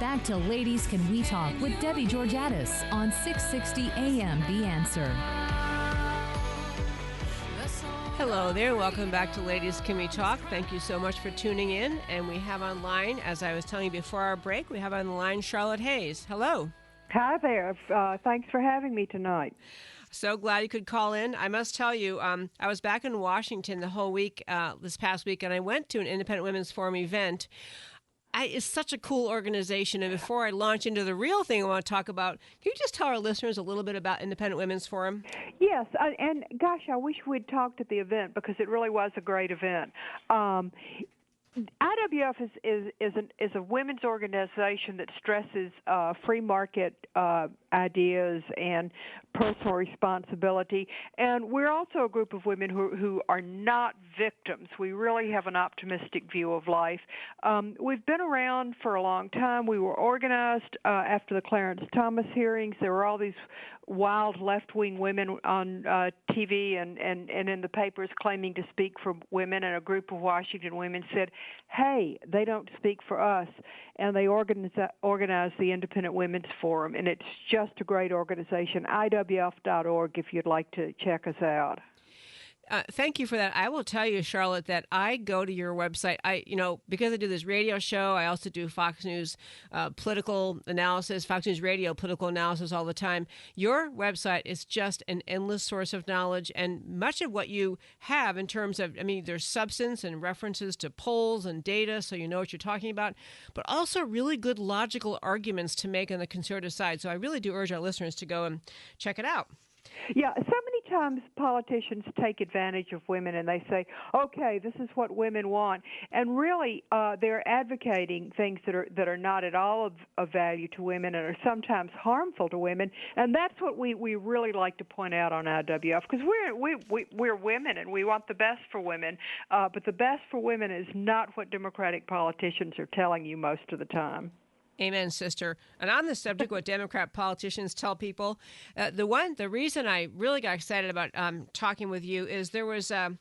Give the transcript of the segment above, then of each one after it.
back to Ladies Can We Talk with Debbie Georgatos on 660 AM The Answer. Hello there. Welcome back to Ladies Can We Talk. Thank you so much for tuning in. And we have online, as I was telling you before our break, we have on the line Charlotte Hayes. Hello. Hi there. Thanks for having me tonight. So glad you could call in. I must tell you, I was back in Washington the whole week, this past week, and I went to an Independent Women's Forum event. It's such a cool organization. And before I launch into the real thing I want to talk about, can you just tell our listeners a little bit about Independent Women's Forum? Yes, and gosh, I wish we'd talked at the event because it really was a great event. IWF is a women's organization that stresses free market ideas and personal responsibility, and we're also a group of women who are not victims. We really have an optimistic view of life. We've been around for a long time. We were organized after the Clarence Thomas hearings. There were all these wild left-wing women on TV and in the papers claiming to speak for women, and a group of Washington women said, hey, they don't speak for us, and they organized the Independent Women's Forum, and it's just a great organization, IWF.org, if you'd like to check us out. Thank you for that. I will tell you, Charlotte, that I go to your website. Because I do this radio show, I also do Fox News political analysis, Fox News radio political analysis all the time. Your website is just an endless source of knowledge, and much of what you have in terms of, there's substance and references to polls and data, so you know what you're talking about, but also really good logical arguments to make on the conservative side. So I really do urge our listeners to go and check it out. Yeah, so many times politicians take advantage of women and they say, okay, this is what women want. And really, they're advocating things that are not at all of value to women and are sometimes harmful to women. And that's what we really like to point out on IWF, because we're women and we want the best for women. But the best for women is not what Democratic politicians are telling you most of the time. Amen, sister. And on this subject, what Democrat politicians tell people, the reason I really got excited about talking with you is there was, and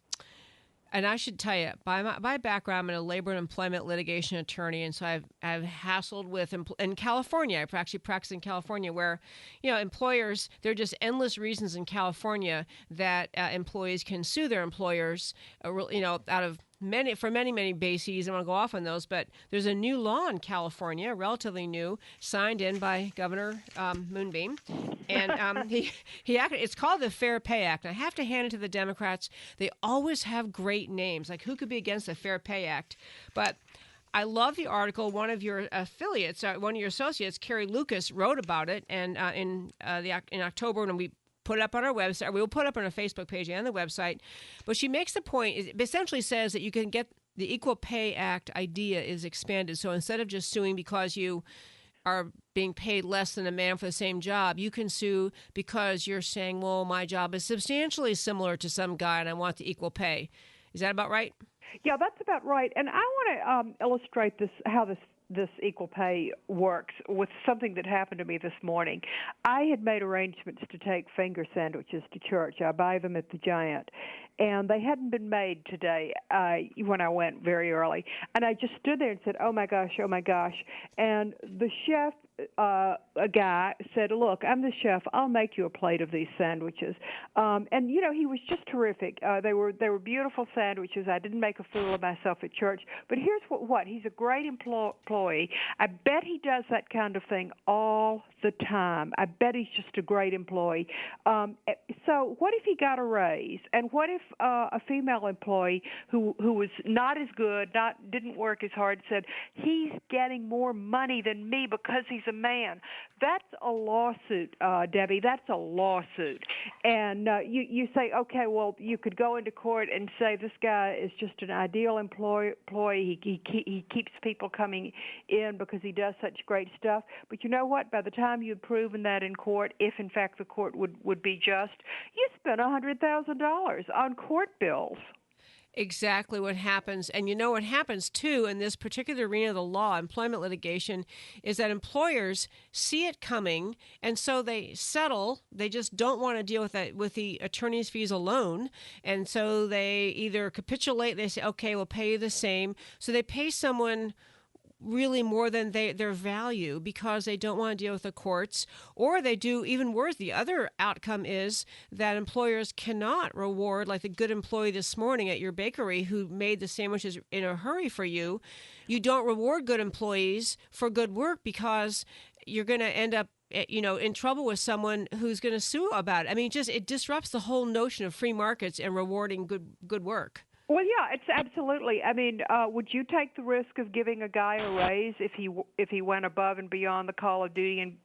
I should tell you, by my background, I'm a labor and employment litigation attorney, and so I've hassled with in California. I actually practice in California, where employers, there are just endless reasons in California that employees can sue their employers, out of many bases. I want to go off on those, but there's a new law in California, relatively new, signed in by Governor Moonbeam, and it's called the Fair Pay Act. And I have to hand it to the Democrats. They always have great names. Like, who could be against the Fair Pay Act? But I love the article. One of your affiliates, one of your associates, Carrie Lucas, wrote about it, and in October when we put it up on our website. We will put it up on our Facebook page and the website. But she makes the point, it essentially says that you can get the Equal Pay Act idea is expanded. So instead of just suing because you are being paid less than a man for the same job, you can sue because you're saying, well, my job is substantially similar to some guy and I want the equal pay. Is that about right? Yeah, that's about right. And I want to illustrate how this equal pay works with something that happened to me this morning. I had made arrangements to take finger sandwiches to church. I buy them at the Giant. And they hadn't been made today when I went very early. And I just stood there and said, oh, my gosh. And the chef, a guy, said, look, I'm the chef. I'll make you a plate of these sandwiches. And, he was just terrific. They were beautiful sandwiches. I didn't make a fool of myself at church. But here's what he's a great employee. I bet he does that kind of thing all the time. I bet he's just a great employee. So what if he got a raise? And what if a female employee who was not as good, didn't work as hard, said, he's getting more money than me because he's a man? That's a lawsuit, Debbie. That's a lawsuit. And you say, okay, well, you could go into court and say this guy is just an ideal employee. He keeps people coming in because he does such great stuff. But you know what? By the time you've proven that in court, if in fact the court would be just, you spent $100,000 on court bills. Exactly what happens. And you know what happens, too, in this particular arena of the law, employment litigation, is that employers see it coming, and so they settle. They just don't want to deal with the attorney's fees alone. And so they either capitulate, they say, okay, we'll pay you the same. So they pay someone really more than their value because they don't want to deal with the courts, or they do even worse. The other outcome is that employers cannot reward, like the good employee this morning at your bakery who made the sandwiches in a hurry for you. You don't reward good employees for good work because you're going to end up in trouble with someone who's going to sue about it. I mean, it disrupts the whole notion of free markets and rewarding good work. Well, yeah, it's absolutely. I mean, would you take the risk of giving a guy a raise if he went above and beyond the call of duty and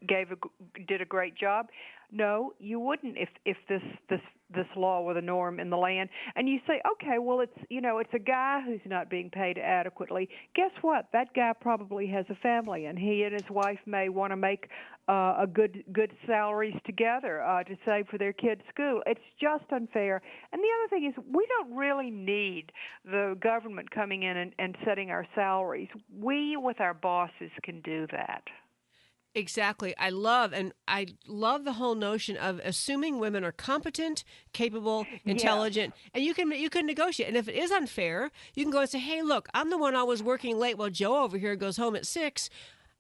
did a great job? No, you wouldn't if this law were the norm in the land. And you say, okay, well, it's a guy who's not being paid adequately. Guess what? That guy probably has a family, and he and his wife may want to make a good salaries together to save for their kids' school. It's just unfair. And the other thing is, we don't really need the government coming in and setting our salaries. We, with our bosses, can do that. Exactly. I love the whole notion of assuming women are competent, capable, intelligent, and you can negotiate. And if it is unfair, you can go and say, "Hey, look, I'm the one always working late while Joe over here goes home at 6.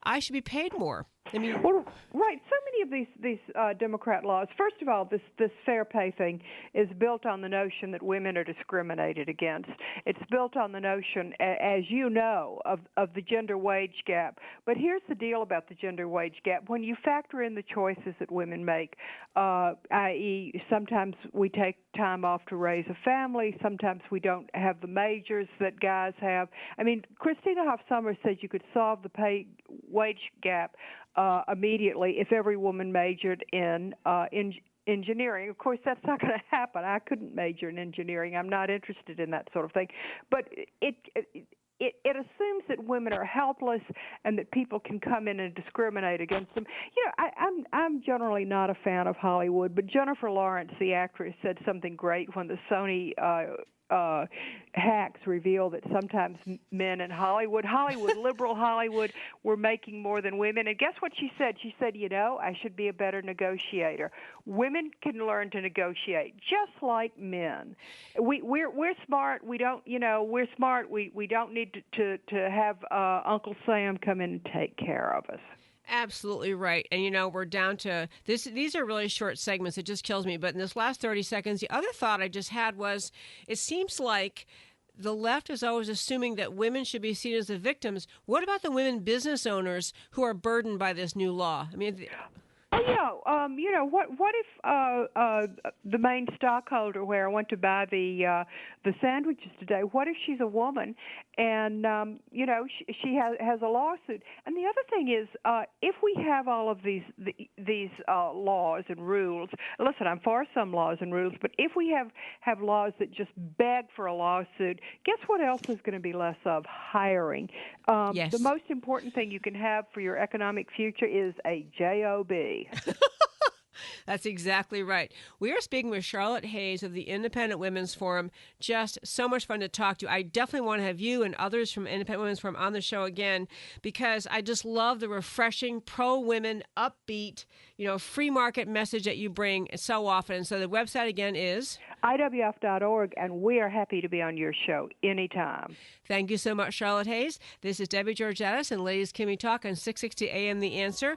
I should be paid more." I mean, well, right. So many of these Democrat laws. First of all, this fair pay thing is built on the notion that women are discriminated against. It's built on the notion, as you know, of the gender wage gap. But here's the deal about the gender wage gap: when you factor in the choices that women make, i.e., sometimes we take time off to raise a family, sometimes we don't have the majors that guys have. I mean, Christina Hoff Sommers said you could solve the pay wage gap immediately if every woman majored in engineering. Of course, that's not going to happen. I couldn't major in engineering. I'm not interested in that sort of thing. But it assumes that women are helpless and that people can come in and discriminate against them. You know, I'm generally not a fan of Hollywood, but Jennifer Lawrence, the actress, said something great when the Sony hacks reveal that sometimes men in Hollywood, liberal Hollywood, were making more than women. And guess what she said? She said, I should be a better negotiator. Women can learn to negotiate just like men. We're smart. We don't, we're smart. We don't need to have Uncle Sam come in and take care of us. Absolutely right. And, we're down to this. These are really short segments. It just kills me. But in this last 30 seconds, the other thought I just had was, it seems like the left is always assuming that women should be seen as the victims. What about the women business owners who are burdened by this new law? I mean, what if the main stockholder where I went to buy the sandwiches today, what if she's a woman and, she has a lawsuit? And the other thing is, if we have all of these laws and rules, listen, I'm for some laws and rules, but if we have laws that just beg for a lawsuit, guess what else is going to be less of? Hiring. Yes. The most important thing you can have for your economic future is a job. That's exactly right. We are speaking with Charlotte Hayes of the Independent Women's Forum. Just so much fun to talk to. I definitely want to have you and others from Independent Women's Forum on the show again, because I just love the refreshing, pro-women, upbeat, free market message that you bring so often. And so the website again is IWF.org, and we are happy to be on your show anytime. Thank you so much, Charlotte Hayes. This is Debbie Georgatos and Ladies Can We Talk on 660 AM The Answer.